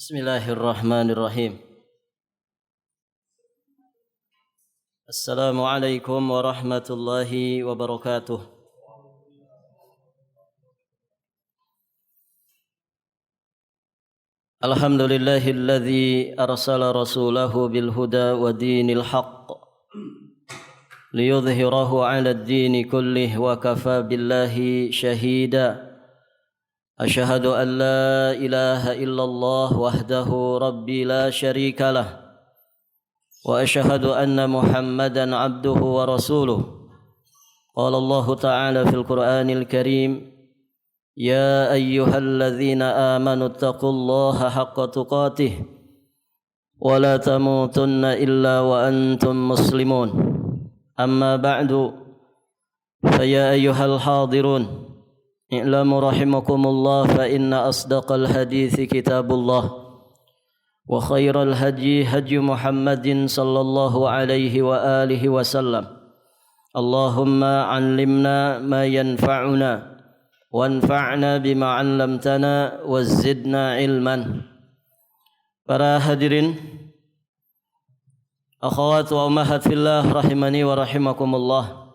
Bismillahirrahmanirrahim. Assalamualaikum warahmatullahi wabarakatuh. Alhamdulillahilladzi arsala rasulahu bil huda wa dinil haqq liyudhhirahu 'ala ad-dini kullih wa kafa billahi shahida. Asyhadu an la ilaha illallah wahdahu rabbi la syarika lah wa asyhadu anna Muhammadan abduhu wa rasuluh. Qala Allah ta'ala fil Qur'anil Karim, ya ayyuhalladzina amanu taqullaha haqqa tuqatih wa la tamutunna illa wa antum muslimun. Amma ba'du, fa ya ayyuhal hadirun, i'lamu rahimakumullah fa inna asdaqal hadithi kitabullah wa khairal hadyi hadyu Muhammadin sallallahu alaihi wa alihi wasallam. Allahumma 'allimna ma yanfa'una wanfa'na bima 'allamtana wazidna ilman. Para hadirin, akhwat wa ummahat fillah rahimani wa rahimakumullah.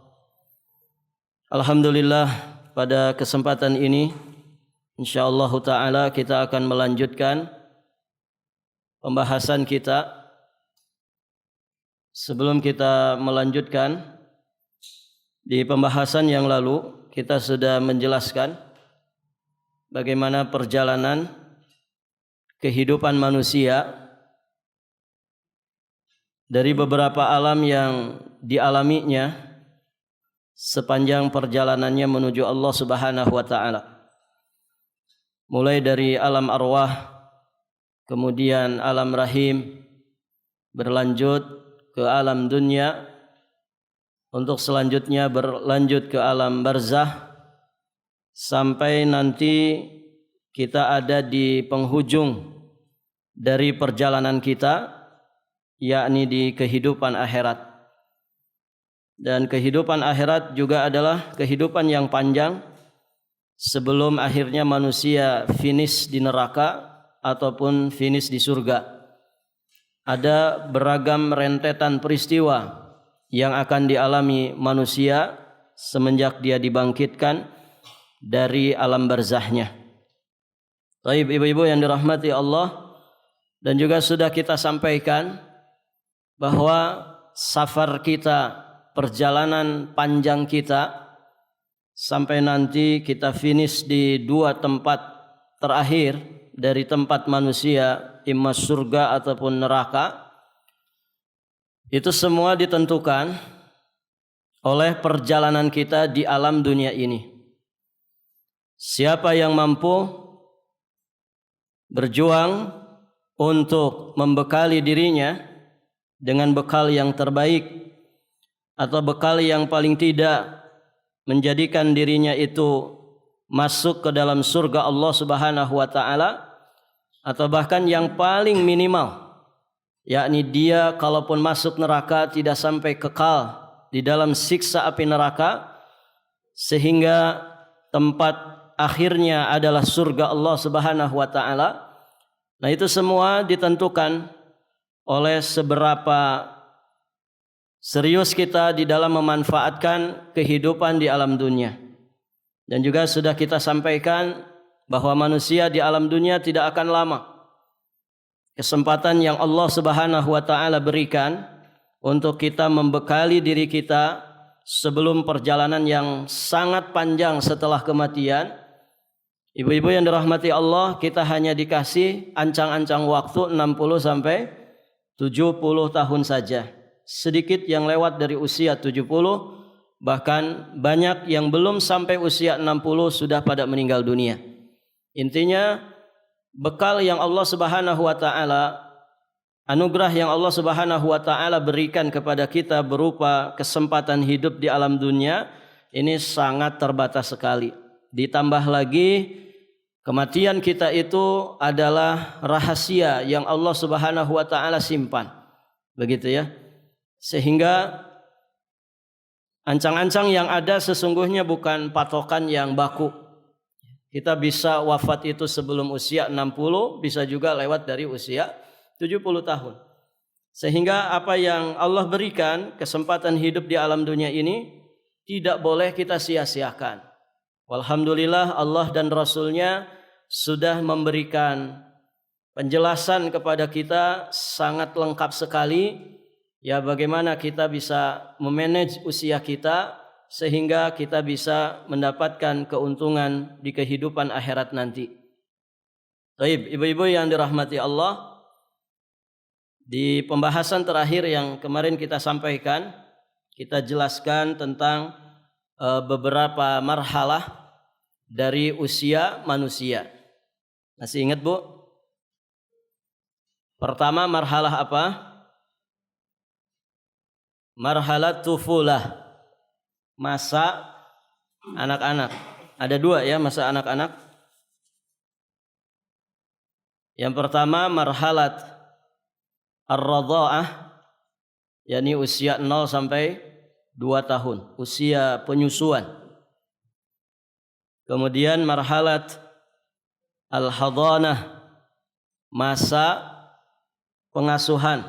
Alhamdulillah, pada kesempatan ini insyaallah ta'ala kita akan melanjutkan pembahasan kita. Sebelum kita melanjutkan, di pembahasan yang lalu kita sudah menjelaskan bagaimana perjalanan kehidupan manusia dari beberapa alam yang dialaminya sepanjang perjalanannya menuju Allah Subhanahu wa ta'ala. Mulai dari alam arwah, kemudian alam rahim, berlanjut ke alam dunia, untuk selanjutnya berlanjut ke alam barzah, sampai nanti kita ada di penghujung dari perjalanan kita, yakni di kehidupan akhirat. Dan kehidupan akhirat juga adalah kehidupan yang panjang sebelum akhirnya manusia finish di neraka ataupun finish di surga. Ada beragam rentetan peristiwa yang akan dialami manusia semenjak dia dibangkitkan dari alam barzahnya. Baik ibu-ibu yang dirahmati Allah, dan juga sudah kita sampaikan bahwa safar kita, perjalanan panjang kita sampai nanti kita finish di dua tempat terakhir dari tempat manusia, imma surga ataupun neraka, itu semua ditentukan oleh perjalanan kita di alam dunia ini. Siapa yang mampu berjuang untuk membekali dirinya dengan bekal yang terbaik, atau bekal yang paling tidak menjadikan dirinya itu masuk ke dalam surga Allah Subhanahu wa ta'ala, atau bahkan yang paling minimal, yakni dia kalaupun masuk neraka tidak sampai kekal di dalam siksa api neraka, sehingga tempat akhirnya adalah surga Allah Subhanahu wa ta'ala. Nah, itu semua ditentukan oleh seberapa serius kita di dalam memanfaatkan kehidupan di alam dunia. Dan juga sudah kita sampaikan bahwa manusia di alam dunia tidak akan lama. Kesempatan yang Allah Subhanahu wa ta'ala berikan untuk kita membekali diri kita sebelum perjalanan yang sangat panjang setelah kematian. Ibu-ibu yang dirahmati Allah, kita hanya dikasih ancang-ancang waktu 60 sampai 70 tahun saja. Sedikit yang lewat dari usia 70, bahkan banyak yang belum sampai usia 60 sudah pada meninggal dunia. Intinya, bekal yang Allah Subhanahu wa ta'ala, anugerah yang Allah Subhanahu wa ta'ala berikan kepada kita berupa kesempatan hidup di alam dunia ini sangat terbatas sekali. Ditambah lagi, kematian kita itu adalah rahasia yang Allah Subhanahu wa ta'ala simpan. Begitu ya. Sehingga ancang-ancang yang ada sesungguhnya bukan patokan yang baku. Kita bisa wafat itu sebelum usia 60, bisa juga lewat dari usia 70 tahun. Sehingga apa yang Allah berikan, kesempatan hidup di alam dunia ini, tidak boleh kita sia-siakan. Alhamdulillah Allah dan Rasulnya sudah memberikan penjelasan kepada kita sangat lengkap sekali, ya bagaimana kita bisa memanage usia kita sehingga kita bisa mendapatkan keuntungan di kehidupan akhirat nanti. Baik, ibu-ibu yang dirahmati Allah, di pembahasan terakhir yang kemarin kita sampaikan, kita jelaskan tentang beberapa marhalah dari usia manusia. Masih ingat, Bu? Pertama marhalah apa? Marhalah tufulah, masa anak-anak. Ada dua ya masa anak-anak. Yang pertama marhalat ar-radha'ah, yakni usia 0 sampai 2 tahun, usia penyusuan. Kemudian marhalat al-hadanah, masa pengasuhan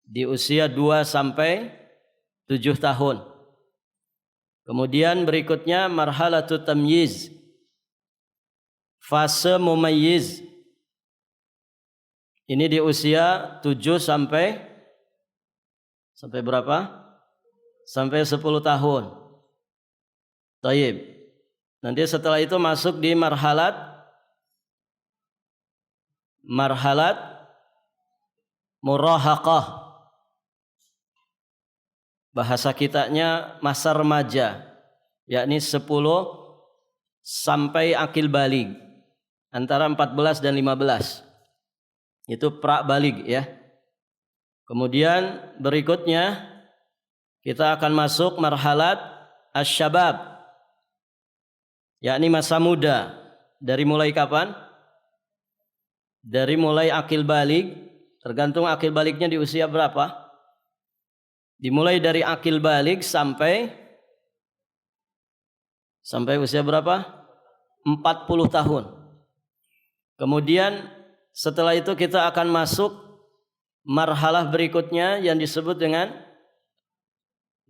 di usia 2 sampai 7 tahun. Kemudian berikutnya marhalatut tamyiz, fase mumayyiz. Ini di usia 7 sampai berapa? Sampai 10 tahun. Taib. Nanti setelah itu masuk di marhalat murahaqah. Bahasa kitanya masa remaja, yakni 10 sampai akil balig, antara 14 dan 15. Itu pra balig ya. Kemudian berikutnya kita akan masuk marhalat asy-syabab, yakni masa muda. Dari mulai kapan? Dari mulai akil balig, tergantung akil balignya di usia berapa. Dimulai dari akil balig sampai usia berapa? 40 tahun. Kemudian setelah itu kita akan masuk marhalah berikutnya yang disebut dengan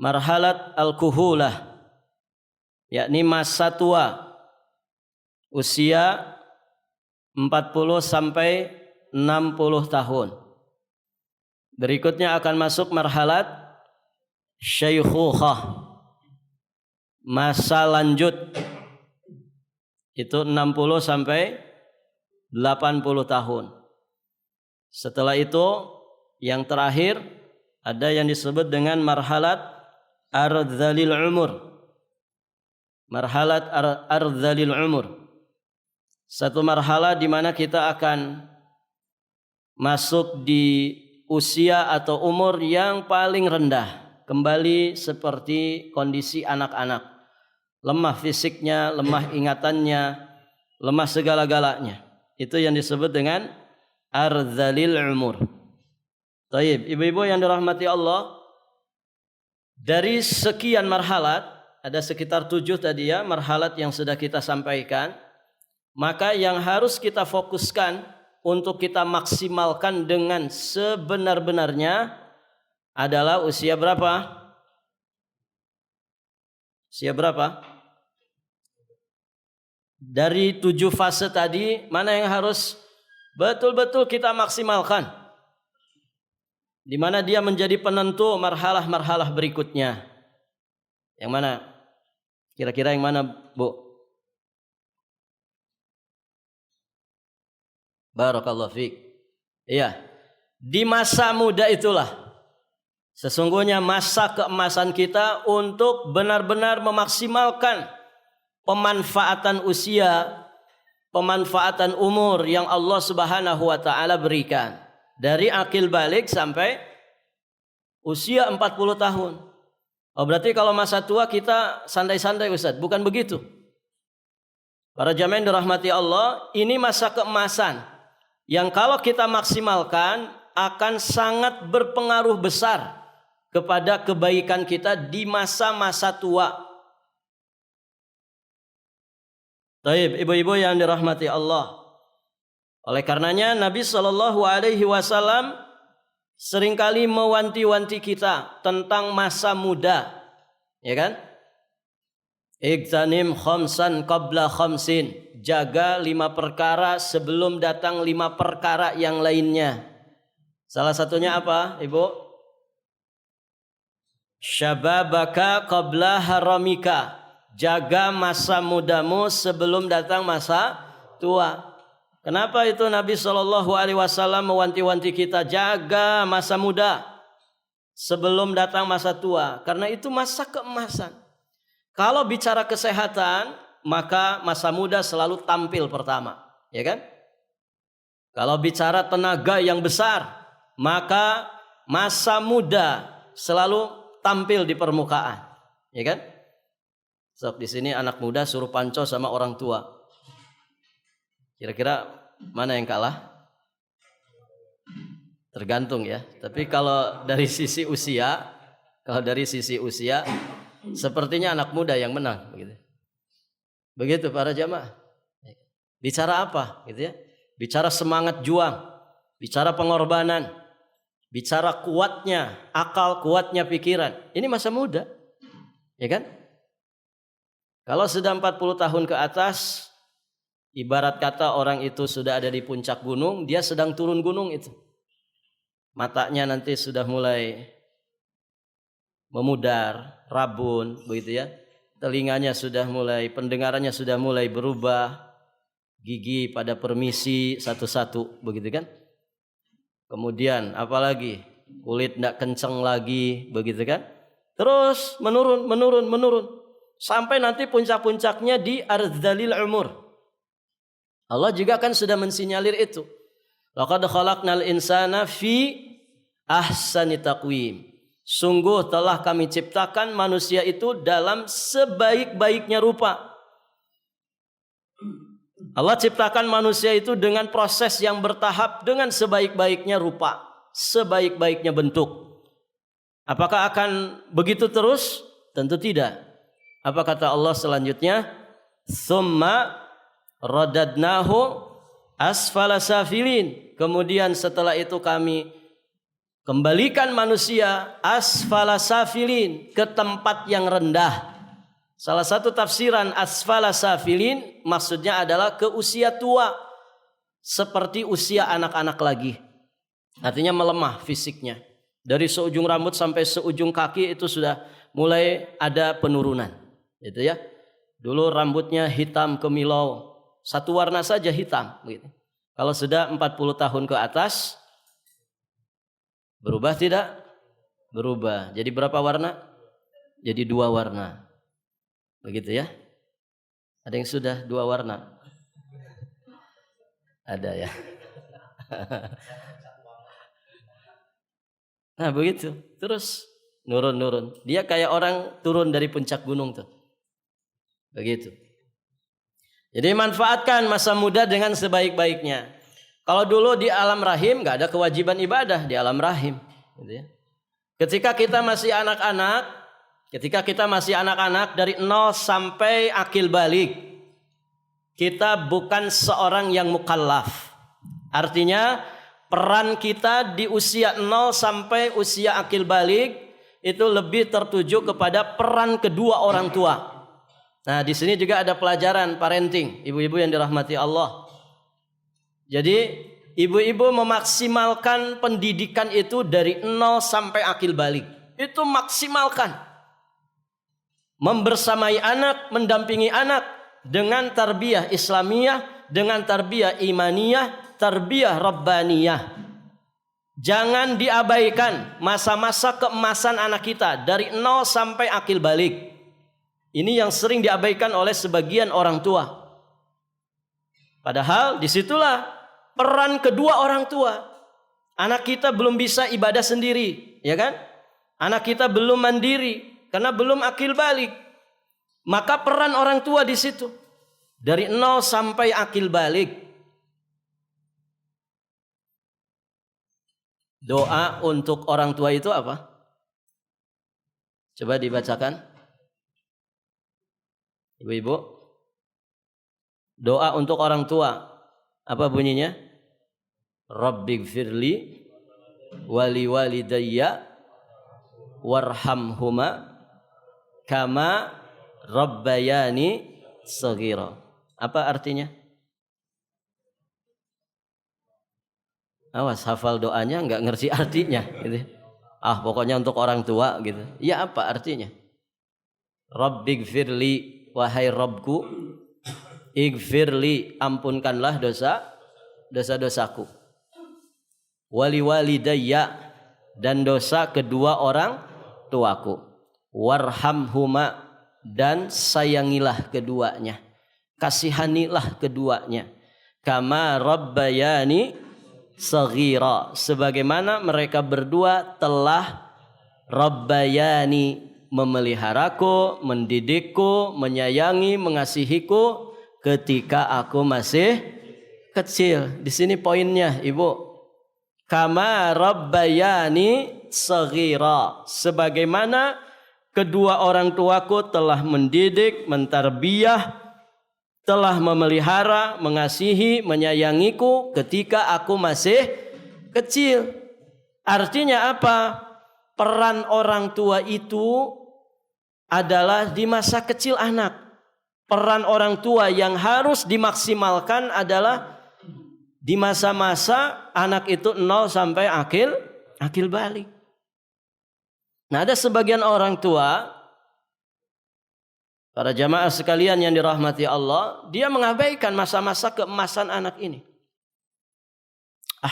marhalat al-kuhulah, yakni masa tua, usia 40 sampai 60 tahun. Berikutnya akan masuk marhalat syaikhukhah, masa lanjut, itu 60 sampai 80 tahun. Setelah itu yang terakhir ada yang disebut dengan marhalat ardzalil umur. Marhalat ardzalil umur, satu marhalah di mana kita akan masuk di usia atau umur yang paling rendah, kembali seperti kondisi anak-anak, lemah fisiknya, lemah ingatannya, lemah segala-galanya. Itu yang disebut dengan ardzalil umur. Taib, ibu-ibu yang dirahmati Allah, dari sekian marhalat, ada sekitar 7 tadi ya, marhalat yang sudah kita sampaikan. Maka yang harus kita fokuskan untuk kita maksimalkan dengan sebenar-benarnya adalah usia berapa? Usia berapa? Dari 7 fase tadi, mana yang harus betul-betul kita maksimalkan? Di mana dia menjadi penentu marhalah-marhalah berikutnya. Yang mana? Kira-kira yang mana, Bu? Barakallahu fiik. Iya. Di masa muda itulah sesungguhnya masa keemasan kita untuk benar-benar memaksimalkan pemanfaatan usia, pemanfaatan umur yang Allah Subhanahu wa taala berikan. Dari akil balik sampai usia 40 tahun. Oh, berarti kalau masa tua kita santai-santai Ustaz, bukan begitu. Para jamaah yang dirahmati Allah, ini masa keemasan yang kalau kita maksimalkan akan sangat berpengaruh besar kepada kebaikan kita di masa-masa tua. Taib, ibu-ibu yang dirahmati Allah. Oleh karenanya Nabi Shallallahu Alaihi Wasallam seringkali mewanti-wanti kita tentang masa muda, ya kan? Igtanim khamsan qabla khamsin. Jaga 5 perkara sebelum datang 5 perkara yang lainnya. Salah satunya apa, Ibu? Syababaka qabla haramika. Jaga masa mudamu sebelum datang masa tua. Kenapa itu Nabi Shallallahu Alaihi Wasallam mewanti-wanti kita jaga masa muda sebelum datang masa tua? Karena itu masa keemasan. Kalau bicara kesehatan, maka masa muda selalu tampil pertama, ya kan? Kalau bicara tenaga yang besar, maka masa muda selalu tampil di permukaan, ya kan? So, di sini anak muda suruh panco sama orang tua. Kira-kira mana yang kalah? Tergantung ya. Tapi kalau dari sisi usia, sepertinya anak muda yang menang, begitu. Begitu para jamaah. Bicara apa, gitu ya? Bicara semangat juang, bicara pengorbanan, bicara kuatnya akal, kuatnya pikiran. Ini masa muda, ya kan? Kalau sudah 40 tahun ke atas, ibarat kata orang itu sudah ada di puncak gunung, dia sedang turun gunung itu. Matanya nanti sudah mulai memudar, rabun, begitu ya. Telinganya sudah mulai, pendengarannya sudah mulai berubah, gigi pada permisi satu-satu, begitu kan. Kemudian apalagi, kulit tidak kenceng lagi, begitu kan. Terus menurun. Sampai nanti puncak-puncaknya di ardzalil umur. Allah juga kan sudah mensinyalir itu. Laqad khalaqnal insana fi ahsani taqwim. Sungguh telah kami ciptakan manusia itu dalam sebaik-baiknya rupa. Allah ciptakan manusia itu dengan proses yang bertahap, dengan sebaik-baiknya rupa, sebaik-baiknya bentuk. Apakah akan begitu terus? Tentu tidak. Apa kata Allah selanjutnya? Tsumma radadnahu asfala safilin. Kemudian setelah itu kami kembalikan manusia asfala safilin, ke tempat yang rendah. Salah satu tafsiran asfala safilin maksudnya adalah ke usia tua, seperti usia anak-anak lagi. Artinya melemah fisiknya. Dari seujung rambut sampai seujung kaki itu sudah mulai ada penurunan. Itu ya. Dulu rambutnya hitam kemilau, satu warna saja hitam, gitu. Kalau sudah 40 tahun ke atas, berubah tidak? Berubah. Jadi berapa warna? Jadi 2 warna. Begitu ya. Ada yang sudah 2 warna? Ada ya. Nah begitu. Terus nurun. Dia kayak orang turun dari puncak gunung tuh. Begitu. Jadi manfaatkan masa muda dengan sebaik-baiknya. Kalau dulu di alam rahim nggak ada kewajiban ibadah di alam rahim, gitu ya. Ketika kita masih anak-anak dari 0 sampai akil balik, kita bukan seorang yang mukallaf. Artinya peran kita di usia 0 sampai usia akil balik itu lebih tertuju kepada peran kedua orang tua. Nah, di sini juga ada pelajaran parenting, ibu-ibu yang dirahmati Allah. Jadi, ibu-ibu memaksimalkan pendidikan itu dari 0 sampai akil balik. Itu maksimalkan. Membersamai anak, mendampingi anak dengan tarbiyah Islamiyah, dengan tarbiyah imaniyah, tarbiyah rabbaniyah. Jangan diabaikan masa-masa keemasan anak kita dari 0 sampai akil balik. Ini yang sering diabaikan oleh sebagian orang tua. Padahal disitulah peran kedua orang tua. Anak kita belum bisa ibadah sendiri, ya kan? Anak kita belum mandiri karena belum akil balik. Maka peran orang tua di situ dari 0 sampai akil balik. Doa untuk orang tua itu apa? Coba dibacakan. Ibu-ibu. Doa untuk orang tua. Apa bunyinya? Rabbighfirli wali walidayya warhamhuma kama rabbayani shaghira. Apa artinya? Awas hafal doanya nggak ngerti artinya gitu. Pokoknya untuk orang tua gitu. Ya apa artinya? Rabbighfirli, wahai Rabbku, ighfirli, ampunkanlah dosa-dosaku. Wali walidayya, dan dosa kedua orang tuaku. Warhamhuma, dan sayangilah keduanya. Kasihanilah keduanya. Kama rabbayani shaghira, sebagaimana mereka berdua telah rabbayani, memeliharaku, mendidikku, menyayangi, mengasihiku ketika aku masih kecil. Di sini poinnya, Ibu. Kama rabbayani shaghira, sebagaimana kedua orang tuaku telah mendidik, mentarbiyah, telah memelihara, mengasihi, menyayangiku ketika aku masih kecil. Artinya apa? Peran orang tua itu adalah di masa kecil anak. Peran orang tua yang harus dimaksimalkan adalah di masa-masa anak itu 0 sampai akil balik. Nah, ada sebagian orang tua, para jamaah sekalian yang dirahmati Allah, dia mengabaikan masa-masa keemasan anak ini.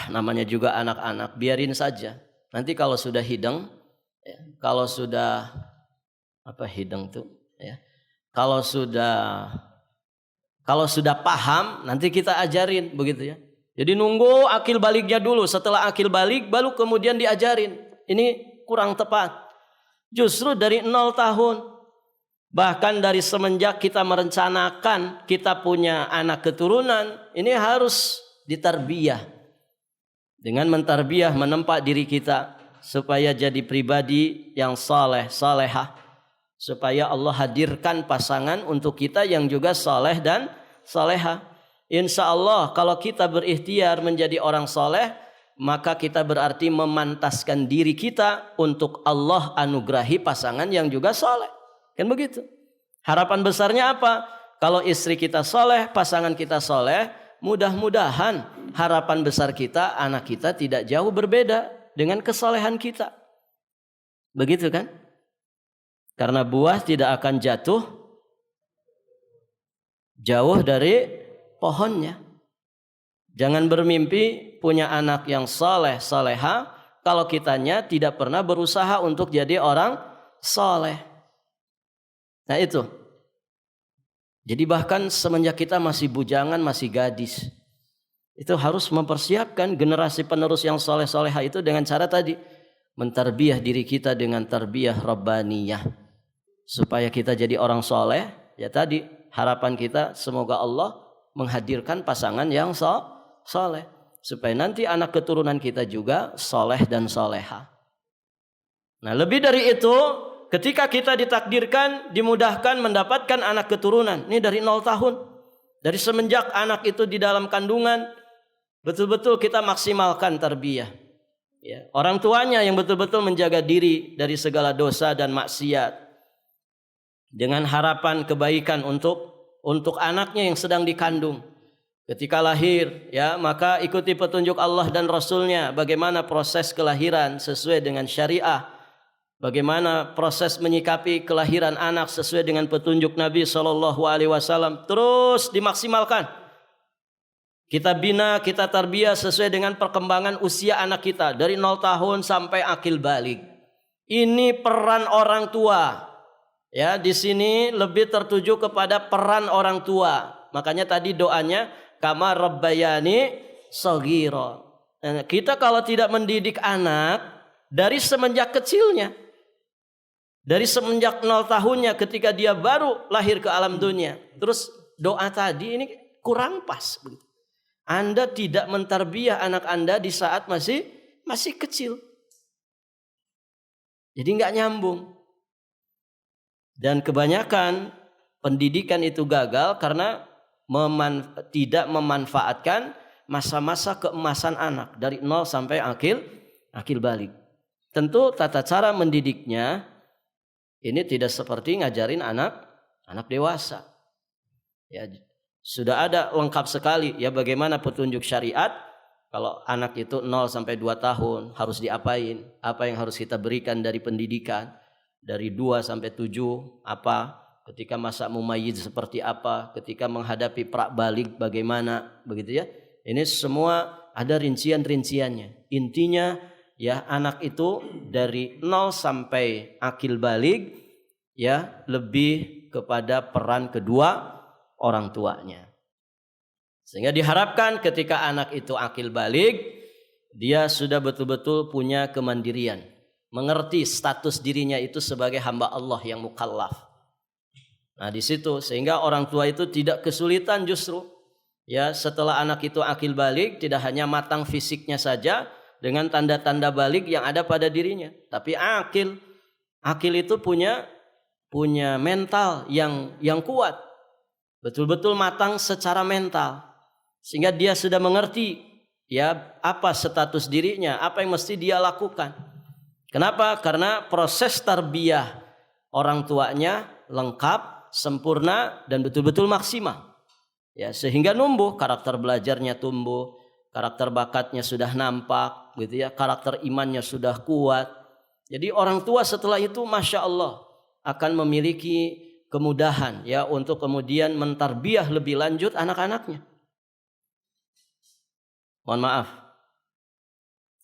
Namanya juga anak-anak, biarin saja. Nanti kalau sudah hidang, kalau sudah hidang tuh, ya. Kalau sudah paham, nanti kita ajarin, begitu ya. Jadi nunggu akil baliknya dulu, setelah akil balik baru kemudian diajarin. Ini kurang tepat. Justru dari 0 tahun, bahkan dari semenjak kita merencanakan kita punya anak keturunan, ini harus ditarbiyah. Dengan mentarbiyah, menempa diri kita supaya jadi pribadi yang saleh, salehah. Supaya Allah hadirkan pasangan untuk kita yang juga saleh dan salehah. Insya Allah kalau kita berikhtiar menjadi orang saleh, maka kita berarti memantaskan diri kita untuk Allah anugerahi pasangan yang juga saleh. Kan begitu. Harapan besarnya apa? Kalau istri kita saleh, pasangan kita saleh, mudah-mudahan harapan besar kita, anak kita tidak jauh berbeda dengan kesalehan kita. Begitu kan? Karena buah tidak akan jatuh jauh dari pohonnya. Jangan bermimpi punya anak yang saleh, saleha, kalau kitanya tidak pernah berusaha untuk jadi orang saleh. Nah itu. Jadi bahkan semenjak kita masih bujangan, masih gadis, itu harus mempersiapkan generasi penerus yang saleh-saleha itu dengan cara tadi, mentarbiyah diri kita dengan tarbiyah rabbaniyah. Supaya kita jadi orang soleh, ya tadi harapan kita semoga Allah menghadirkan pasangan yang soleh. Supaya nanti anak keturunan kita juga soleh dan soleha. Nah lebih dari itu, ketika kita ditakdirkan, dimudahkan mendapatkan anak keturunan. Ini dari 0 tahun. Dari semenjak anak itu di dalam kandungan, betul-betul kita maksimalkan tarbiyah. Ya, orang tuanya yang betul-betul menjaga diri dari segala dosa dan maksiat. Dengan harapan kebaikan untuk anaknya yang sedang dikandung. Ketika lahir, ya maka ikuti petunjuk Allah dan Rasulnya. Bagaimana proses kelahiran sesuai dengan syariah. Bagaimana proses menyikapi kelahiran anak sesuai dengan petunjuk Nabi SAW. Terus dimaksimalkan. Kita bina, kita tarbiyah sesuai dengan perkembangan usia anak kita. Dari 0 tahun sampai akil balik. Ini peran orang tua. Ya, di sini lebih tertuju kepada peran orang tua. Makanya tadi doanya kama rabbayani shaghira. Kita kalau tidak mendidik anak dari semenjak kecilnya, dari semenjak 0 tahunnya ketika dia baru lahir ke alam dunia, terus doa tadi ini kurang pas. Anda tidak mentarbiyah anak Anda di saat masih kecil. Jadi nggak nyambung. Dan kebanyakan pendidikan itu gagal karena tidak memanfaatkan masa-masa keemasan anak dari 0 sampai akil balik. Tentu tata cara mendidiknya ini tidak seperti ngajarin anak dewasa. Ya, sudah ada lengkap sekali ya bagaimana petunjuk syariat. Kalau anak itu 0 sampai 2 tahun harus diapain, apa yang harus kita berikan dari pendidikan, dari 2 sampai 7 apa, ketika masa mumayyiz seperti apa, ketika menghadapi prakbalik bagaimana, begitu ya. Ini semua ada rincian-rinciannya. Intinya ya anak itu dari 0 sampai akil balik ya lebih kepada peran kedua orang tuanya. Sehingga diharapkan ketika anak itu akil balik dia sudah betul-betul punya kemandirian, mengerti status dirinya itu sebagai hamba Allah yang mukallaf. Nah di situ sehingga orang tua itu tidak kesulitan justru ya setelah anak itu akil balik tidak hanya matang fisiknya saja dengan tanda-tanda balik yang ada pada dirinya, tapi akil itu punya mental yang kuat, betul-betul matang secara mental, sehingga dia sudah mengerti ya apa status dirinya, apa yang mesti dia lakukan. Kenapa? Karena proses tarbiyah orang tuanya lengkap, sempurna dan betul-betul maksimal. Ya, sehingga numbuh karakter belajarnya, tumbuh karakter bakatnya sudah nampak, gitu ya, karakter imannya sudah kuat. Jadi orang tua setelah itu masya Allah akan memiliki kemudahan ya untuk kemudian mentarbiyah lebih lanjut anak-anaknya. Mohon maaf,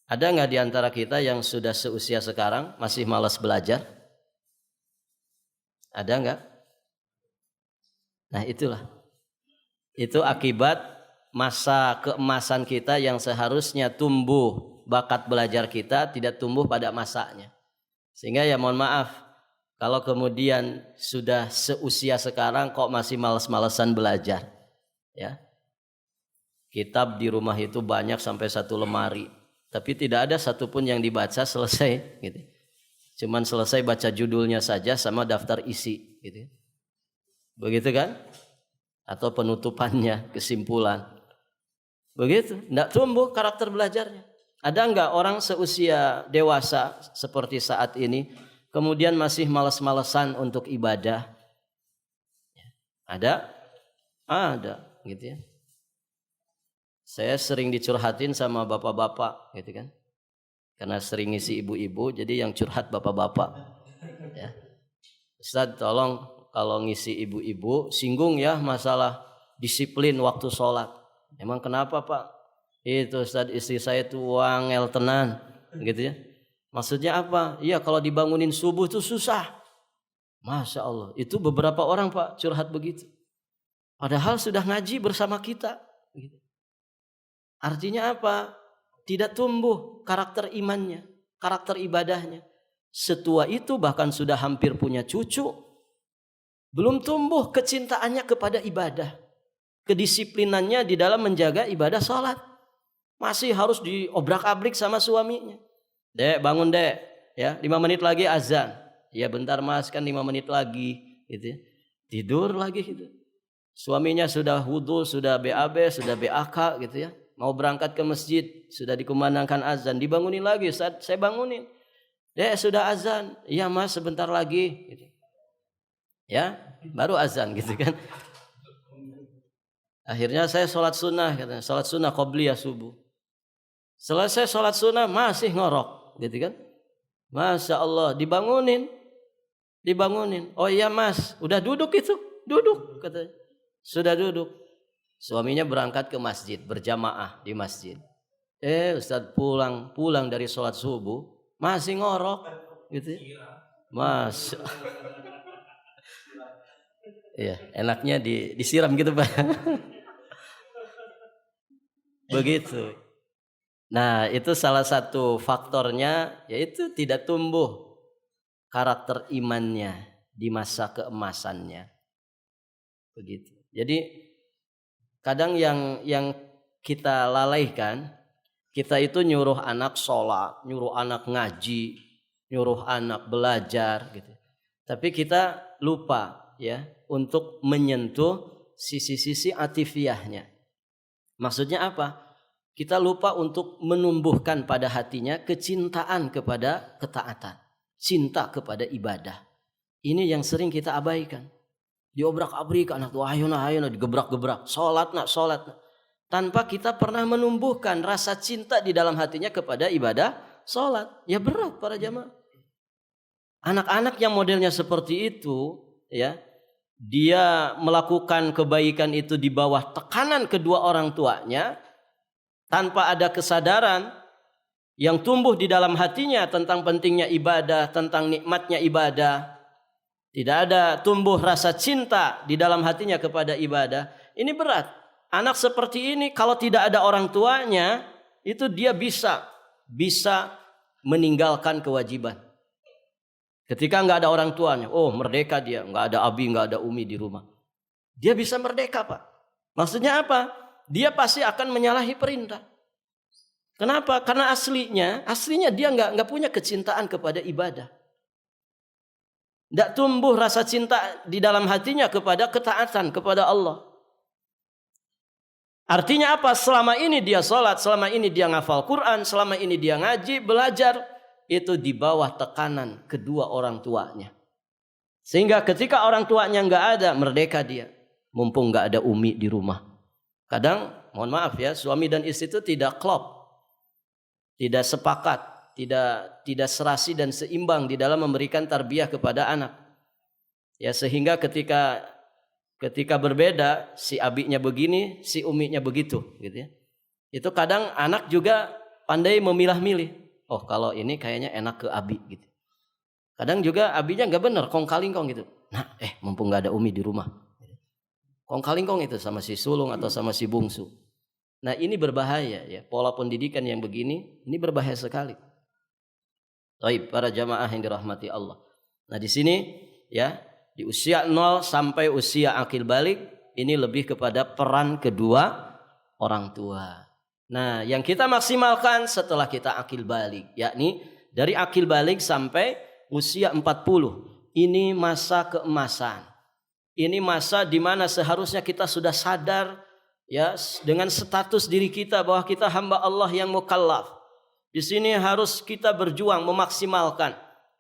ada nggak di antara kita yang sudah seusia sekarang masih malas belajar? Ada nggak? Nah itulah. Itu akibat masa keemasan kita yang seharusnya tumbuh bakat belajar kita tidak tumbuh pada masanya. Sehingga ya mohon maaf kalau kemudian sudah seusia sekarang kok masih malas-malasan belajar. Ya. Kitab di rumah itu banyak sampai 1 lemari, tapi tidak ada satupun yang dibaca selesai gitu. Cuman selesai baca judulnya saja sama daftar isi gitu. Begitu kan? Atau penutupannya, kesimpulan. Begitu, tidak tumbuh karakter belajarnya. Ada enggak orang seusia dewasa seperti saat ini kemudian masih malas-malasan untuk ibadah? Ada? Ada, gitu ya. Saya sering dicurhatin sama bapak-bapak, gitu kan. Karena sering ngisi ibu-ibu, jadi yang curhat bapak-bapak. Ya. Ustaz, tolong kalau ngisi ibu-ibu singgung ya masalah disiplin waktu sholat. Emang kenapa Pak? Itu Ustaz, istri saya tuh wangel tenan gitu ya. Maksudnya apa? Iya kalau dibangunin subuh tuh susah. Masya Allah, itu beberapa orang Pak curhat begitu. Padahal sudah ngaji bersama kita gitu. Artinya apa? Tidak tumbuh karakter imannya, karakter ibadahnya. Setua itu bahkan sudah hampir punya cucu, belum tumbuh kecintaannya kepada ibadah, kedisiplinannya di dalam menjaga ibadah sholat. Masih harus diobrak-abrik sama suaminya. Dek bangun dek, ya 5 menit lagi azan. Ya bentar mas kan 5 menit lagi, gitu ya. Tidur lagi gitu. Suaminya sudah wudhu, sudah BAB, sudah BAK gitu ya. Mau berangkat ke masjid, sudah dikumandangkan azan, dibangunin lagi. Saya bangunin. Dek sudah azan, iya mas sebentar lagi. Gitu. Ya baru azan gitu kan. Akhirnya saya sholat sunnah, katanya sholat sunnah qobliyah subuh. Selesai sholat sunnah masih ngorok, gitu kan? Masya Allah, dibangunin. Oh iya mas, udah duduk itu, duduk katanya. Sudah duduk. Suaminya berangkat ke masjid, berjamaah di masjid. Ustaz pulang dari sholat subuh masih ngorok, gitu ya? Masya Allah. Iya, enaknya disiram gitu Pak. Begitu. Nah, itu salah satu faktornya, yaitu tidak tumbuh karakter imannya di masa keemasannya. Begitu. Jadi kadang yang kita lalaikan, kita itu nyuruh anak sholat, nyuruh anak ngaji, nyuruh anak belajar gitu. Tapi kita lupa ya untuk menyentuh sisi-sisi atifiyahnya. Maksudnya apa? Kita lupa untuk menumbuhkan pada hatinya kecintaan kepada ketaatan, cinta kepada ibadah. Ini yang sering kita abaikan. Diobrak-abrik anak tuh, ayo nah, digebrak-gebrak, sholat nak. Tanpa kita pernah menumbuhkan rasa cinta di dalam hatinya kepada ibadah sholat. Ya berat para jamaah. Anak-anak yang modelnya seperti itu, ya, dia melakukan kebaikan itu di bawah tekanan kedua orang tuanya, tanpa ada kesadaran yang tumbuh di dalam hatinya tentang pentingnya ibadah, tentang nikmatnya ibadah. Tidak ada tumbuh rasa cinta di dalam hatinya kepada ibadah. Ini berat. Anak seperti ini kalau tidak ada orang tuanya, itu dia bisa meninggalkan kewajiban. Ketika nggak ada orang tuanya, oh merdeka dia, nggak ada abi, nggak ada umi di rumah. Dia bisa merdeka, Pak. Maksudnya apa? Dia pasti akan menyalahi perintah. Kenapa? Karena aslinya dia nggak punya kecintaan kepada ibadah. Tidak tumbuh rasa cinta di dalam hatinya kepada ketaatan kepada Allah. Artinya apa? Selama ini dia sholat, selama ini dia ngafal Quran, selama ini dia ngaji, belajar, itu di bawah tekanan kedua orang tuanya. Sehingga ketika orang tuanya nggak ada, merdeka dia. Mumpung nggak ada umi di rumah. Kadang, mohon maaf ya, suami dan istri itu tidak klop, tidak sepakat, tidak serasi dan seimbang di dalam memberikan tarbiyah kepada anak. Ya, sehingga ketika berbeda, si abinya begini, si uminya begitu, gitu ya. Itu kadang anak juga pandai memilah-milih. Oh, kalau ini kayaknya enak ke abi gitu. Kadang juga abinya nggak benar, kong-kalingkong gitu. Nah, mumpung nggak ada umi di rumah, kong-kalingkong itu sama si sulung atau sama si bungsu. Nah, ini berbahaya ya. Pola pendidikan yang begini, ini berbahaya sekali. Baik, para jamaah yang dirahmati Allah. Nah, di sini ya, di usia 0 sampai usia akil balik, ini lebih kepada peran kedua orang tua. Nah, yang kita maksimalkan setelah kita akil balik, yakni dari akil balik sampai usia 40. Ini masa keemasan. Ini masa di mana seharusnya kita sudah sadar ya dengan status diri kita bahwa kita hamba Allah yang mukallaf. Di sini harus kita berjuang memaksimalkan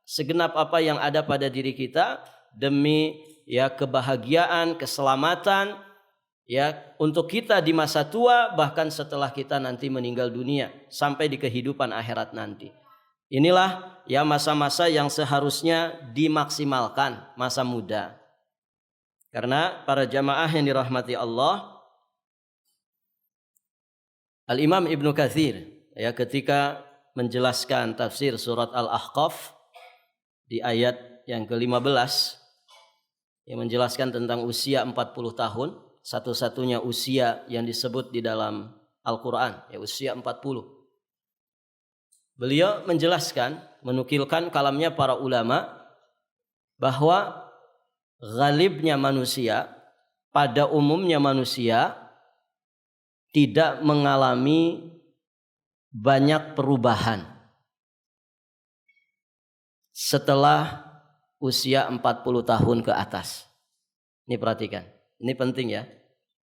segenap apa yang ada pada diri kita demi ya kebahagiaan, keselamatan ya untuk kita di masa tua, bahkan setelah kita nanti meninggal dunia sampai di kehidupan akhirat nanti. Inilah ya masa-masa yang seharusnya dimaksimalkan, masa muda. Karena para jamaah yang dirahmati Allah, Al-Imam Ibnu Katsir ya ketika menjelaskan tafsir surat Al-Ahqaf di ayat yang ke-15 yang menjelaskan tentang usia 40 tahun, satu-satunya usia yang disebut di dalam Al-Quran, ya usia 40. Beliau menjelaskan, menukilkan kalamnya para ulama bahwa ghalibnya manusia, pada umumnya manusia tidak mengalami banyak perubahan setelah usia 40 tahun ke atas. Ini perhatikan, ini penting ya.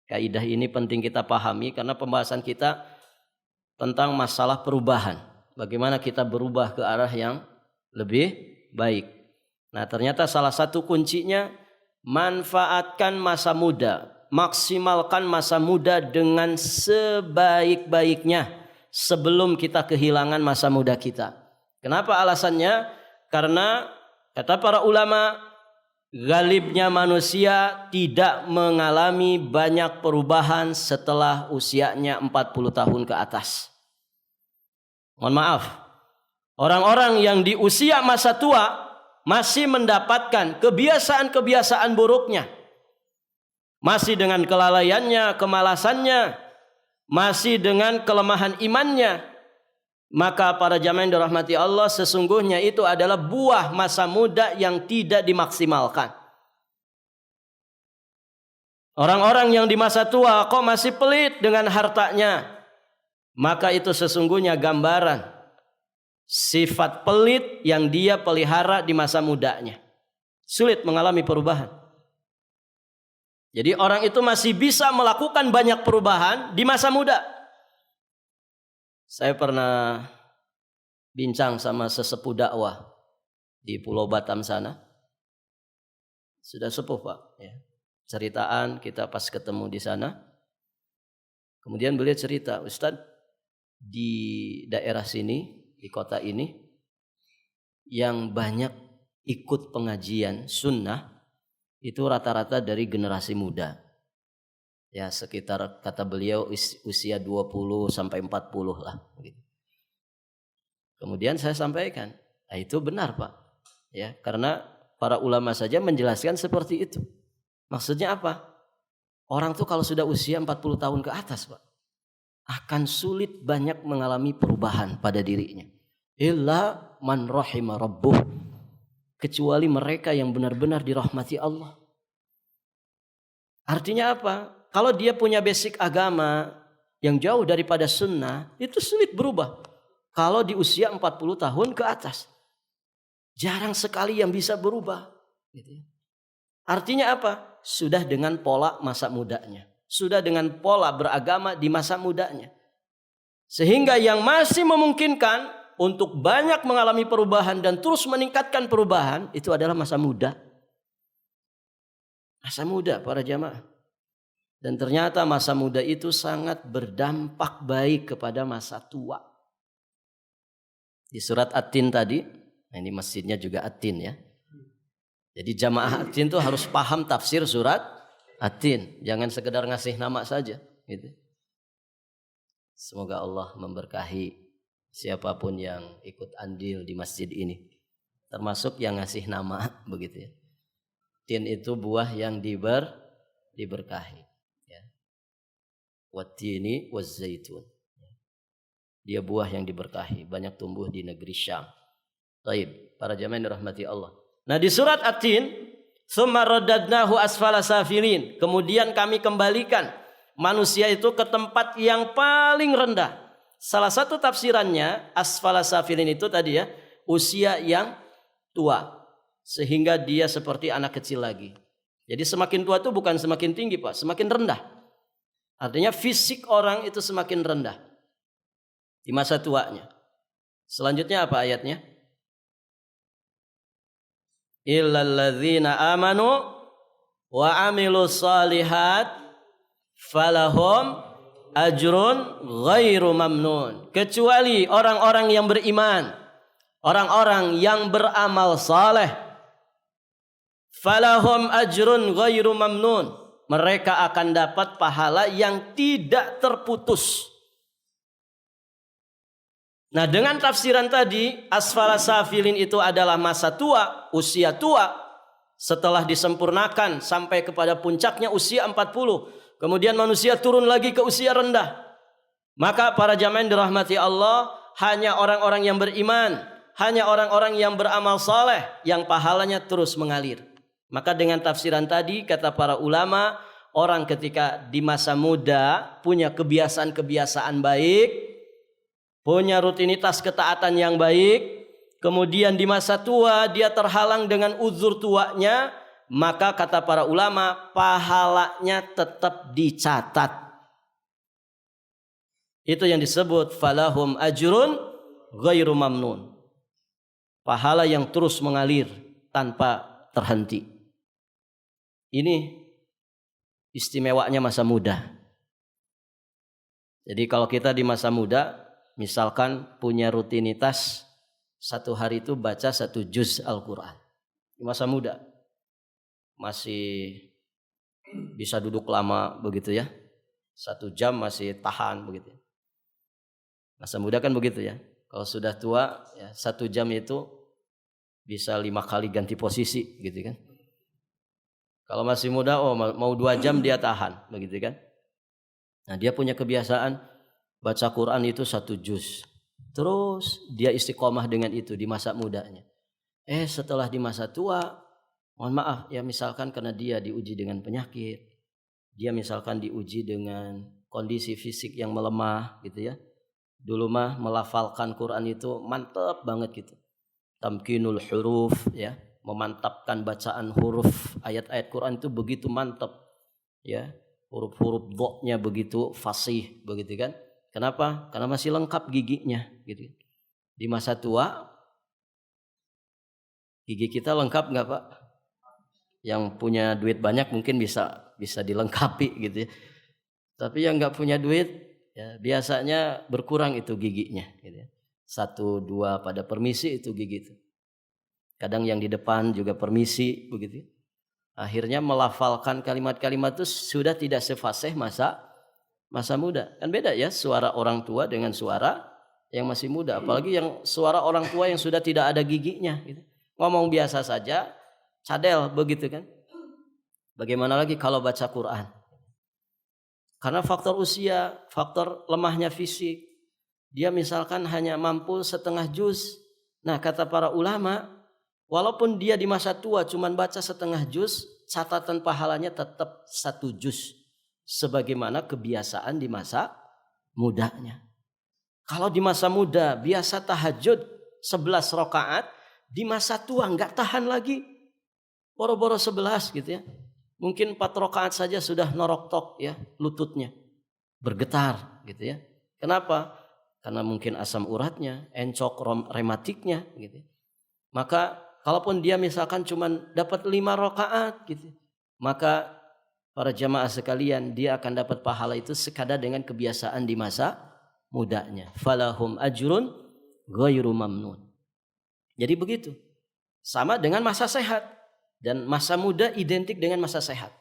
Kaidah ini penting kita pahami karena pembahasan kita tentang masalah perubahan. Bagaimana kita berubah ke arah yang lebih baik. Nah, ternyata salah satu kuncinya manfaatkan masa muda, maksimalkan masa muda dengan sebaik-baiknya sebelum kita kehilangan masa muda kita. Kenapa alasannya? Karena kata para ulama, ghalibnya manusia tidak mengalami banyak perubahan setelah usianya 40 tahun ke atas. Mohon maaf, orang-orang yang di usia masa tua masih mendapatkan kebiasaan-kebiasaan buruknya. Masih dengan kelalaiannya, kemalasannya, masih dengan kelemahan imannya. Maka para jamaah yang dirahmati Allah, sesungguhnya itu adalah buah masa muda yang tidak dimaksimalkan. Orang-orang yang di masa tua kok masih pelit dengan hartanya, maka itu sesungguhnya gambaran sifat pelit yang dia pelihara di masa mudanya. Sulit mengalami perubahan. Jadi orang itu masih bisa melakukan banyak perubahan di masa muda. Saya pernah bincang sama sesepuh dakwah di Pulau Batam sana. Sudah sepuh Pak. Ya. Ceritaan kita pas ketemu di sana. Kemudian beliau cerita, Ustadz, di daerah sini, di kota ini, yang banyak ikut pengajian sunnah, itu rata-rata dari generasi muda. Ya sekitar kata beliau usia 20 sampai 40 lah. Kemudian saya sampaikan, nah itu benar Pak. Ya, karena para ulama saja menjelaskan seperti itu. Maksudnya apa? Orang tuh kalau sudah usia 40 tahun ke atas Pak, akan sulit banyak mengalami perubahan pada dirinya. Illa man rahima rabbuh. Kecuali mereka yang benar-benar dirahmati Allah. Artinya apa? Kalau dia punya basic agama yang jauh daripada sunnah, itu sulit berubah. Kalau di usia 40 tahun ke atas. Jarang sekali yang bisa berubah. Artinya apa? Sudah dengan pola masa mudanya. Sudah dengan pola beragama di masa mudanya. Sehingga yang masih memungkinkan untuk banyak mengalami perubahan dan terus meningkatkan perubahan, itu adalah masa muda. Masa muda para jamaah. Dan ternyata masa muda itu sangat berdampak baik kepada masa tua. Di surat At-Tin tadi, nah ini masjidnya juga At-Tin ya. Jadi jamaah At-Tin itu harus paham tafsir surat At-Tin. Jangan sekedar ngasih nama saja. Gitu. Semoga Allah memberkahi siapapun yang ikut andil di masjid ini, termasuk yang ngasih nama begitu ya. Tin itu buah yang diberkahi. Ya. Wattini wazzaitun. Dia buah yang diberkahi, banyak tumbuh di negeri Syam. Baik, para jamaah yang dirahmati Allah. Nah di surat At-Tin, tsumma raddadnahu asfala safilin. Kemudian kami kembalikan manusia itu ke tempat yang paling rendah. Salah satu tafsirannya asfala safilin itu tadi ya, usia yang tua. Sehingga dia seperti anak kecil lagi. Jadi semakin tua itu bukan semakin tinggi Pak, semakin rendah. Artinya fisik orang itu semakin rendah di masa tuanya. Selanjutnya apa ayatnya? Illal ladzina amanu wa amilus shalihat falahum ajrun ghairu mamnun. Kecuali orang-orang yang beriman, orang-orang yang beramal saleh, falahum ajrun ghairu mamnun. Mereka akan dapat pahala yang tidak terputus. Nah dengan tafsiran tadi, asfala safilin itu adalah masa tua, usia tua. Setelah disempurnakan sampai kepada puncaknya usia 40. Kemudian manusia turun lagi ke usia rendah. Maka para jamaah dirahmati Allah, hanya orang-orang yang beriman, hanya orang-orang yang beramal saleh yang pahalanya terus mengalir. Maka dengan tafsiran tadi kata para ulama, orang ketika di masa muda punya kebiasaan-kebiasaan baik, punya rutinitas ketaatan yang baik, kemudian di masa tua dia terhalang dengan uzur tuanya, maka kata para ulama pahalanya tetap dicatat. Itu yang disebut falahum ajrun ghairu mamnun. Pahala yang terus mengalir tanpa terhenti. Ini istimewanya masa muda. Jadi kalau kita di masa muda, misalkan punya rutinitas satu hari itu baca 1 juz Al-Quran. Di masa muda masih bisa duduk lama begitu ya. 1 jam masih tahan begitu. Masa muda kan begitu ya. Kalau sudah tua ya 1 jam itu bisa 5 kali ganti posisi gitu kan. Kalau masih muda mau 2 jam dia tahan begitu kan. Nah dia punya kebiasaan baca Quran itu 1 juz. Terus dia istiqomah dengan itu di masa mudanya. Setelah di masa tua, mohon maaf ya misalkan karena dia diuji dengan penyakit, dia misalkan diuji dengan kondisi fisik yang melemah gitu ya. Dulu mah melafalkan Quran itu mantap banget gitu. Tamkinul huruf ya, memantapkan bacaan huruf ayat-ayat Quran itu begitu mantap. ya, huruf-huruf dha-nya begitu fasih begitu kan. Kenapa? Karena masih lengkap giginya gitu. Di masa tua gigi kita lengkap nggak Pak? Yang punya duit banyak mungkin bisa dilengkapi gitu ya. Tapi yang nggak punya duit ya biasanya berkurang itu giginya gitu ya. 1, 2 pada permisi itu gigi itu. Kadang yang di depan juga permisi begitu ya. Akhirnya melafalkan kalimat-kalimat itu sudah tidak sefasih masa muda. Kan beda ya suara orang tua dengan suara yang masih muda. Apalagi yang suara orang tua yang sudah tidak ada giginya gitu. Ngomong biasa saja, cadel begitu kan. Bagaimana lagi kalau baca Quran? Karena faktor usia, faktor lemahnya fisik. Dia misalkan hanya mampu setengah juz. Nah kata para ulama, walaupun dia di masa tua cuman baca setengah juz, catatan pahalanya tetap 1 juz. Sebagaimana kebiasaan di masa mudanya. Kalau di masa muda biasa tahajud 11 rakaat, di masa tua enggak tahan lagi. Boro-boro 11 gitu ya. Mungkin 4 rakaat saja sudah norok-tok ya lututnya. Bergetar gitu ya. Kenapa? Karena mungkin asam uratnya, encok rematiknya gitu. Maka kalaupun dia misalkan cuma dapat 5 rakaat gitu, maka para jamaah sekalian dia akan dapat pahala itu sekadar dengan kebiasaan di masa mudanya. Falahum ajrun ghairu mamnun. Jadi begitu. Sama dengan masa sehat. Dan masa muda identik dengan masa sehat.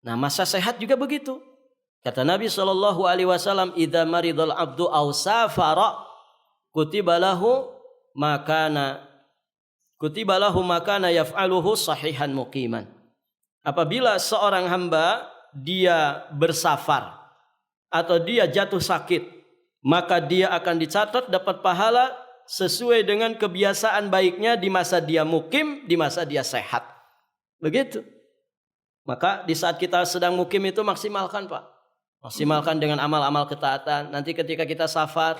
Nah masa sehat juga begitu. Kata Nabi SAW, idza maridul abdu aw safara kutiba lahu makana yaf'aluhu sahihan muqiman. Apabila seorang hamba dia bersafar atau dia jatuh sakit, maka dia akan dicatat dapat pahala sesuai dengan kebiasaan baiknya di masa dia mukim, di masa dia sehat. Begitu. Maka di saat kita sedang mukim itu maksimalkan Pak. Maksimalkan dengan amal-amal ketaatan. Nanti ketika kita safar,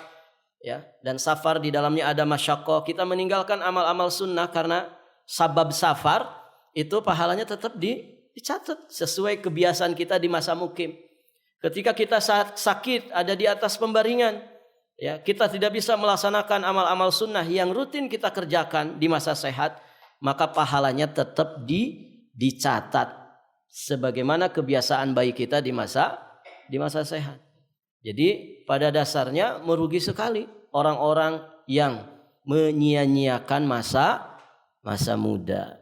ya, dan safar di dalamnya ada masyaqqah, kita meninggalkan amal-amal sunnah karena sabab safar, itu pahalanya tetap dicatat sesuai kebiasaan kita di masa mukim. Ketika kita sakit ada di atas pembaringan, ya, kita tidak bisa melaksanakan amal-amal sunnah yang rutin kita kerjakan di masa sehat, maka pahalanya tetap dicatat sebagaimana kebiasaan baik kita di masa sehat. Jadi pada dasarnya merugi sekali orang-orang yang menyia-nyiakan masa muda.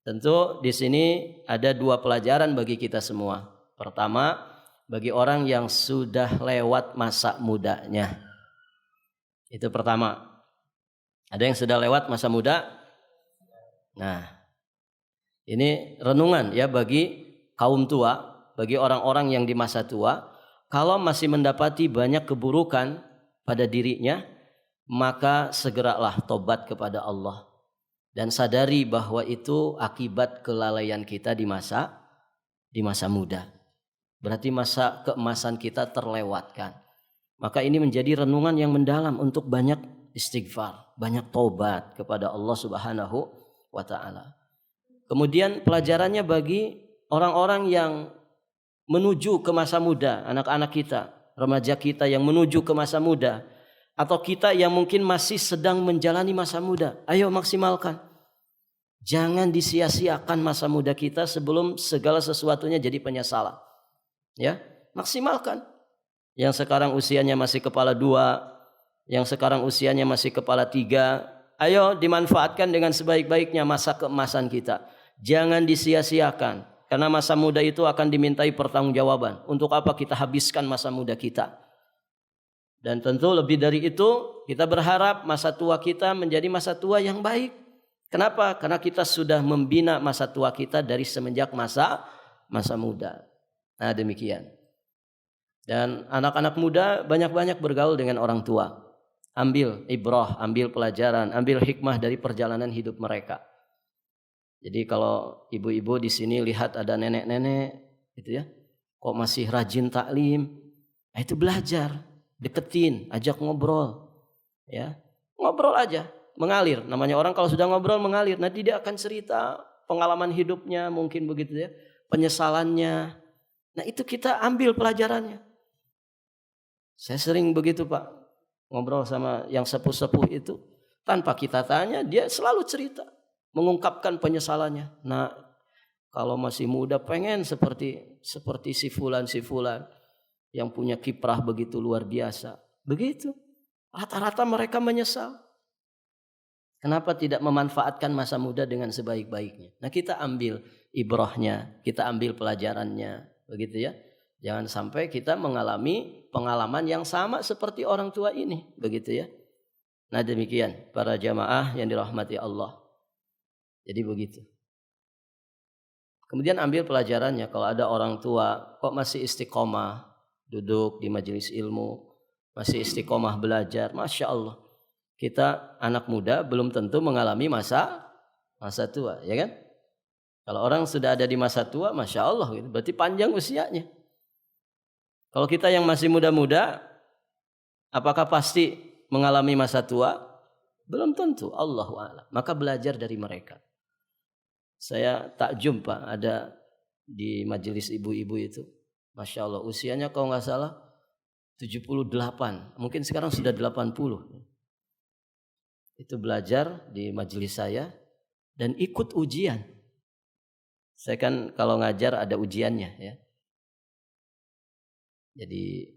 Tentu di sini ada 2 pelajaran bagi kita semua. Pertama, bagi orang yang sudah lewat masa mudanya. Itu pertama. Ada yang sudah lewat masa muda? Nah, ini renungan ya bagi kaum tua, bagi orang-orang yang di masa tua. Kalau masih mendapati banyak keburukan pada dirinya, maka segeralah tobat kepada Allah. Dan sadari bahwa itu akibat kelalaian kita di masa muda. Berarti masa keemasan kita terlewatkan. Maka ini menjadi renungan yang mendalam untuk banyak istighfar, banyak tobat kepada Allah Subhanahu wa taala. Kemudian pelajarannya bagi orang-orang yang menuju ke masa muda, anak-anak kita, remaja kita yang menuju ke masa muda, atau kita yang mungkin masih sedang menjalani masa muda, ayo maksimalkan. Jangan disia-siakan masa muda kita sebelum segala sesuatunya jadi penyesalan. Ya, maksimalkan. Yang sekarang usianya masih kepala 2, yang sekarang usianya masih kepala 3, ayo dimanfaatkan dengan sebaik-baiknya masa keemasan kita. Jangan disia-siakan. Karena masa muda itu akan dimintai pertanggungjawaban. Untuk apa kita habiskan masa muda kita? Dan tentu lebih dari itu, kita berharap masa tua kita menjadi masa tua yang baik. Kenapa? Karena kita sudah membina masa tua kita dari semenjak masa muda. Nah demikian. Dan anak-anak muda banyak-banyak bergaul dengan orang tua. Ambil ibrah, ambil pelajaran, ambil hikmah dari perjalanan hidup mereka. Jadi kalau ibu-ibu di sini lihat ada nenek-nenek gitu ya, kok masih rajin taklim, nah itu belajar, deketin, ajak ngobrol, ya ngobrol aja, mengalir. Namanya orang kalau sudah ngobrol mengalir, nanti dia akan cerita pengalaman hidupnya mungkin begitu ya, penyesalannya, Nah itu kita ambil pelajarannya. Saya sering begitu Pak, ngobrol sama yang sepuh-sepuh itu. Tanpa kita tanya, dia selalu cerita, mengungkapkan penyesalannya. Nah kalau masih muda pengen seperti si fulan yang punya kiprah begitu luar biasa. Begitu. Rata-rata mereka menyesal. Kenapa tidak memanfaatkan masa muda dengan sebaik-baiknya? Nah kita ambil ibrahnya, kita ambil pelajarannya. Begitu ya. Jangan sampai kita mengalami pengalaman yang sama seperti orang tua ini. Begitu ya. Nah demikian para jamaah yang dirahmati Allah. Jadi begitu. Kemudian ambil pelajarannya. Kalau ada orang tua kok masih istiqomah duduk di majelis ilmu, masih istiqomah belajar, Masya Allah. Kita anak muda belum tentu mengalami masa tua, ya kan? Kalau orang sudah ada di masa tua, Masya Allah, gitu, berarti panjang usianya. Kalau kita yang masih muda-muda, apakah pasti mengalami masa tua? Belum tentu, Allahu a'lam. Maka belajar dari mereka. Saya takjub Pak, ada di majelis ibu-ibu itu. Masya Allah, usianya kalau nggak salah 78, mungkin sekarang sudah 80. Itu belajar di majelis saya dan ikut ujian. Saya kan kalau ngajar ada ujiannya ya. Jadi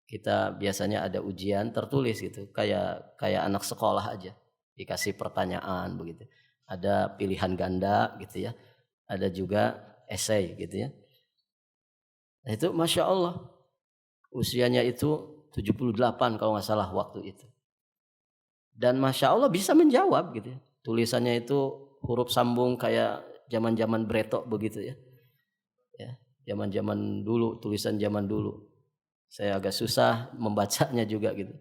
kita biasanya ada ujian tertulis gitu, kayak anak sekolah aja, dikasih pertanyaan begitu. Ada pilihan ganda gitu ya, ada juga esai gitu ya. Nah, itu Masya Allah usianya itu 78 kalau nggak salah waktu itu. Dan Masya Allah bisa menjawab gitu ya. Tulisannya itu huruf sambung kayak zaman-zaman Bretok begitu ya. Ya, zaman-zaman dulu, tulisan zaman dulu. Saya agak susah membacanya juga gitu.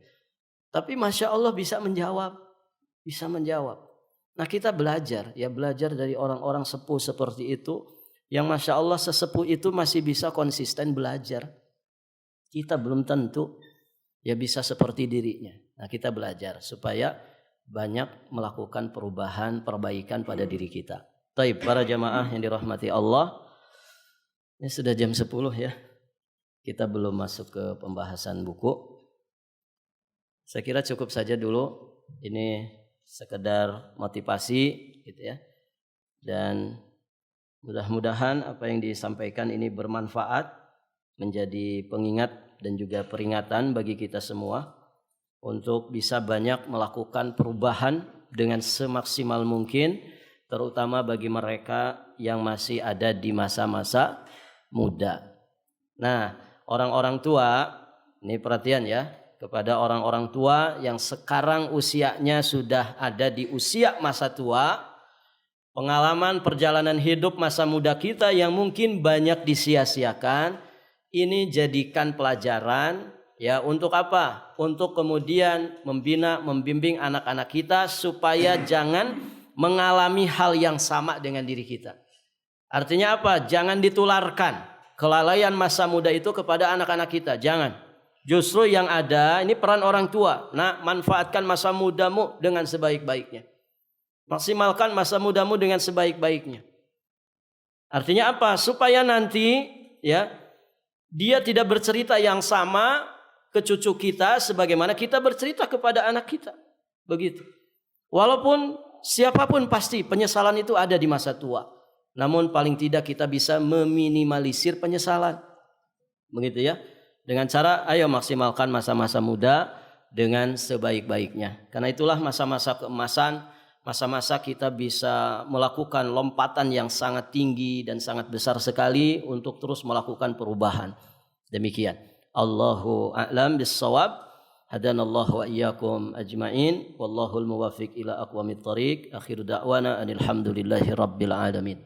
Tapi Masya Allah bisa menjawab. Bisa menjawab. Nah kita belajar dari orang-orang sepuh seperti itu. Yang Masya Allah sesepuh itu masih bisa konsisten belajar. Kita belum tentu ya bisa seperti dirinya. Nah kita belajar supaya banyak melakukan perbaikan pada diri kita. Taib para jamaah yang dirahmati Allah. Ini sudah jam 10 ya. Kita belum masuk ke pembahasan buku. Saya kira cukup saja dulu. Ini sekedar motivasi gitu ya. Dan mudah-mudahan apa yang disampaikan ini bermanfaat, menjadi pengingat dan juga peringatan bagi kita semua untuk bisa banyak melakukan perubahan dengan semaksimal mungkin, terutama bagi mereka yang masih ada di masa-masa muda. Nah, orang-orang tua, ini perhatian ya, kepada orang-orang tua yang sekarang usianya sudah ada di usia masa tua, pengalaman perjalanan hidup masa muda kita yang mungkin banyak disia-siakan, ini jadikan pelajaran ya untuk apa? Untuk kemudian membina, membimbing anak-anak kita supaya jangan mengalami hal yang sama dengan diri kita. Artinya apa? Jangan ditularkan kelalaian masa muda itu kepada anak-anak kita. Jangan. Justru yang ada ini peran orang tua. Nah, manfaatkan masa mudamu dengan sebaik-baiknya. Maksimalkan masa mudamu dengan sebaik-baiknya. Artinya apa? Supaya nanti ya dia tidak bercerita yang sama ke cucu kita sebagaimana kita bercerita kepada anak kita. Begitu. Walaupun siapapun pasti penyesalan itu ada di masa tua. Namun paling tidak kita bisa meminimalisir penyesalan. Begitu ya. Dengan cara ayo maksimalkan masa-masa muda dengan sebaik-baiknya. Karena itulah masa-masa keemasan, masa-masa kita bisa melakukan lompatan yang sangat tinggi dan sangat besar sekali untuk terus melakukan perubahan. Demikian. Allahu a'lam bis-shawab. Hadanallahu wa iyyakum ajma'in. Wallahul muwaffiq ila aqwamit thariq. Akhir da'wana anil hamdulillahi rabbil alamin.